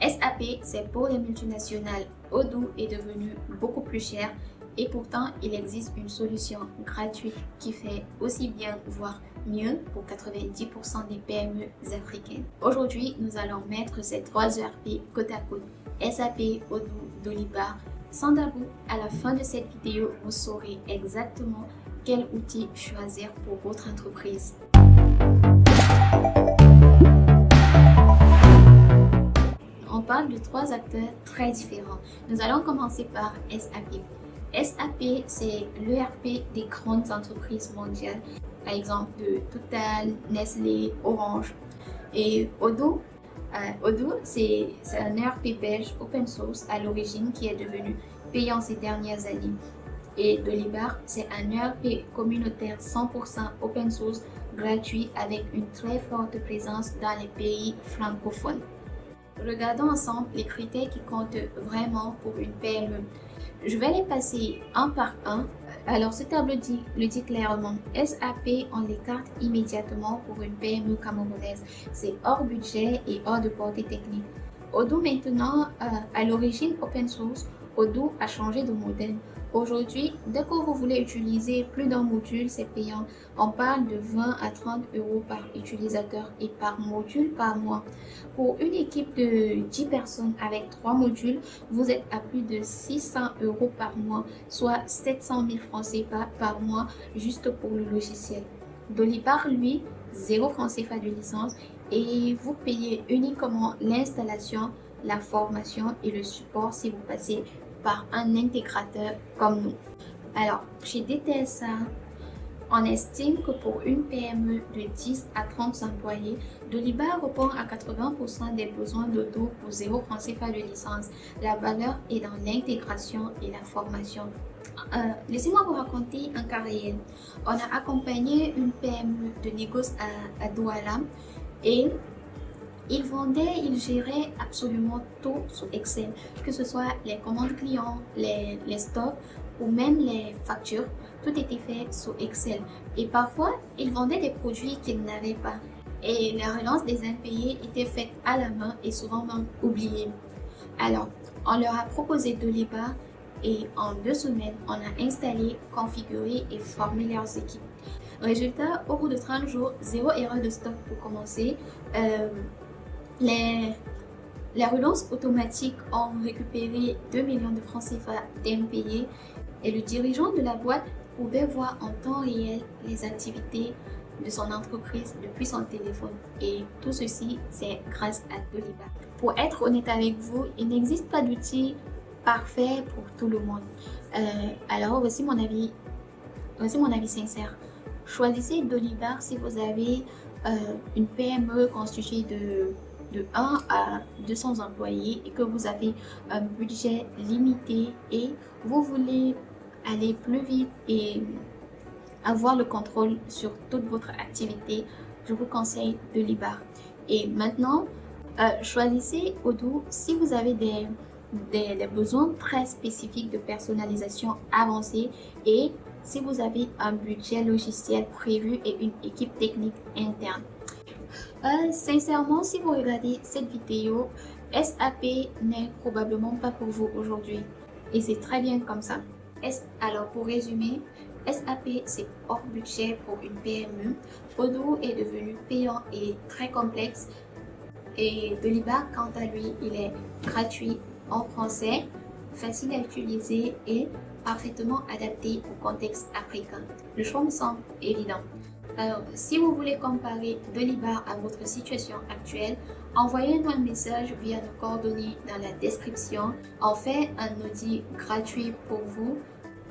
SAP, c'est pour les multinationales. Odoo est devenu beaucoup plus cher et pourtant il existe une solution gratuite qui fait aussi bien, voire mieux pour 90% des PME africaines. Aujourd'hui, nous allons mettre ces trois ERP côte à côte, SAP, Odoo, Dolibar, sans tabou. À la fin de cette vidéo, vous saurez exactement quel outil choisir pour votre entreprise. On parle de trois acteurs très différents. Nous allons commencer par SAP. SAP, c'est l'ERP des grandes entreprises mondiales, par exemple de Total, Nestlé, Orange. Et Odoo, c'est un ERP belge open source à l'origine qui est devenu payant ces dernières années. Et Dolibar, c'est un ERP communautaire 100% open source gratuit avec une très forte présence dans les pays francophones. Regardons ensemble les critères qui comptent vraiment pour une PME. Je vais les passer un par un. Alors, ce tableau le dit clairement. SAP, on l'écarte immédiatement pour une PME camerounaise. C'est hors budget et hors de portée technique. Odoo maintenant, à l'origine open source, Odoo a changé de modèle. Aujourd'hui, dès que vous voulez utiliser plus d'un module, c'est payant. On parle de 20 à 30 euros par utilisateur et par module par mois. Pour une équipe de 10 personnes avec 3 modules, vous êtes à plus de 600 euros par mois, soit 700 000 francs CFA par mois juste pour le logiciel. Dolibar, lui, 0 francs CFA de licence et vous payez uniquement l'installation, la formation et le support si vous passez par un intégrateur comme nous. Alors, chez DTSA, on estime que pour une PME de 10 à 30 employés, Dolibar répond à 80% des besoins d'Odoo pour 0 francs CFA de licence. La valeur est dans l'intégration et la formation. Laissez-moi vous raconter un cas réel. On a accompagné une PME de négoce à Douala et ils géraient absolument tout sur Excel, que ce soit les commandes clients, les stocks ou même les factures, tout était fait sur Excel. Et parfois, ils vendaient des produits qu'ils n'avaient pas. Et la relance des impayés était faite à la main et souvent même oubliée. Alors, on leur a proposé Dolibar et en 2 semaines, on a installé, configuré et formé leurs équipes. Résultat, au bout de 30 jours, 0 erreur de stock pour commencer. Les relances automatiques ont récupéré 2 millions de francs CFA d'impayés et le dirigeant de la boîte pouvait voir en temps réel les activités de son entreprise depuis son téléphone. Et tout ceci, c'est grâce à Dolibar. Pour être honnête avec vous, il n'existe pas d'outil parfait pour tout le monde. Alors, voici mon avis sincère. Choisissez Dolibar si vous avez une PME constituée de 1 à 200 employés et que vous avez un budget limité et vous voulez aller plus vite et avoir le contrôle sur toute votre activité, je vous conseille Dolibar. Et maintenant, choisissez Odoo si vous avez des besoins très spécifiques de personnalisation avancée et si vous avez un budget logiciel prévu et une équipe technique interne. Sincèrement, si vous regardez cette vidéo, SAP n'est probablement pas pour vous aujourd'hui. Et c'est très bien comme ça. Alors, pour résumer, SAP, c'est hors budget pour une PME. Odoo est devenu payant et très complexe. Et Dolibar, quant à lui, il est gratuit en français, facile à utiliser et parfaitement adapté au contexte africain. Le choix me semble évident. Alors, si vous voulez comparer Dolibar à votre situation actuelle, envoyez-nous un message via nos coordonnées dans la description. On fait un audit gratuit pour vous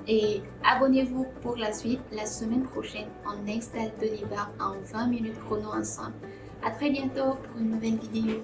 et abonnez-vous pour la suite. La semaine prochaine, on installe Dolibar en 20 minutes chrono ensemble. À très bientôt pour une nouvelle vidéo.